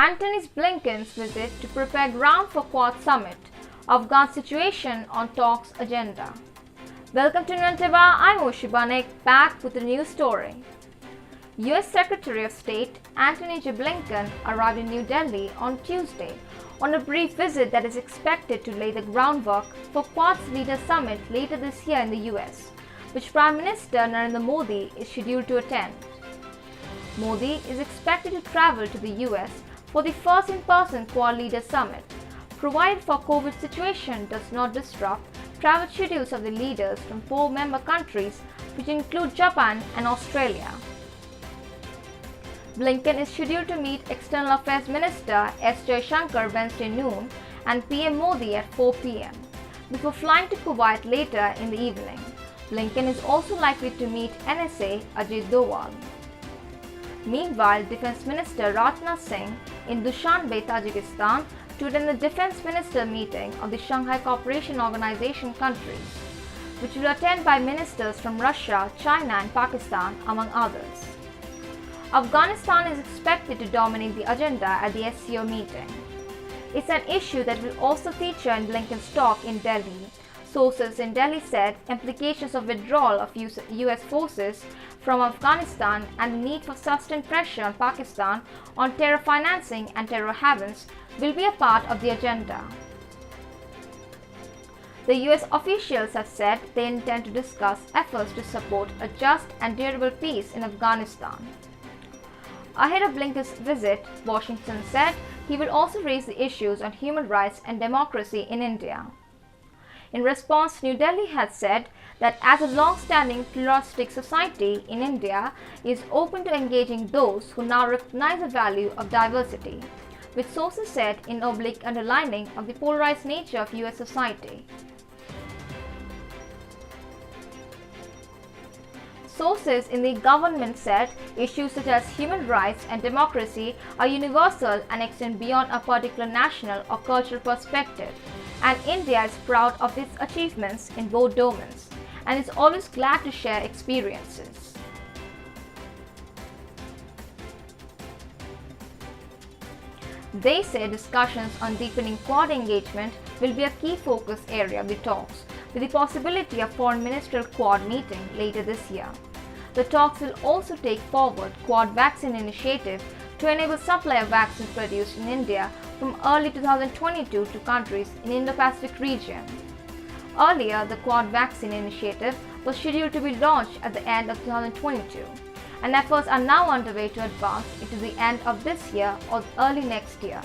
Antony Blinken's visit to prepare ground for Quad Summit, Afghan situation on talks agenda. Welcome to Inventiva, I'm Oishi Banik, back with a new story. US Secretary of State Antony Blinken arrived in New Delhi on Tuesday on a brief visit that is expected to lay the groundwork for Quad's Leader Summit later this year in the US, which Prime Minister Narendra Modi is scheduled to attend. Modi is expected to travel to the US for the first in-person Quad Leader Summit, provided the COVID situation does not disrupt travel schedules of the leaders from 4 member countries, which include Japan and Australia. Blinken is scheduled to meet External Affairs Minister S. Jaishankar Wednesday noon and PM Modi at 4 p.m. before flying to Kuwait later in the evening. Blinken is also likely to meet NSA Ajit Doval. Meanwhile, Defense Minister Rajnath Singh in Dushanbe, Tajikistan, to attend the Defense Minister meeting of the Shanghai Cooperation Organization countries, which will attend by ministers from Russia, China and Pakistan, among others. Afghanistan is expected to dominate the agenda at the SCO meeting. It's an issue that will also feature in Blinken's talk in Delhi. Sources in Delhi said implications of withdrawal of US forces from Afghanistan and the need for sustained pressure on Pakistan on terror financing and terror havens will be a part of the agenda. The US officials have said they intend to discuss efforts to support a just and durable peace in Afghanistan. Ahead of Blinken's visit, Washington said he will also raise the issues on human rights and democracy in India. In response, New Delhi has said that as a long-standing pluralistic society in India is open to engaging those who now recognize the value of diversity, which sources said in oblique underlining of the polarized nature of US society. Sources in the government said issues such as human rights and democracy are universal and extend beyond a particular national or cultural perspective, and India is proud of its achievements in both domains and is always glad to share experiences. They say discussions on deepening Quad engagement will be a key focus area of the talks, with the possibility of foreign ministerial Quad meeting later this year. The talks will also take forward Quad vaccine initiative to enable supply of vaccines produced in India from early 2022 to countries in Indo-Pacific region. Earlier, the Quad vaccine initiative was scheduled to be launched at the end of 2022, and efforts are now underway to advance it to the end of this year or early next year.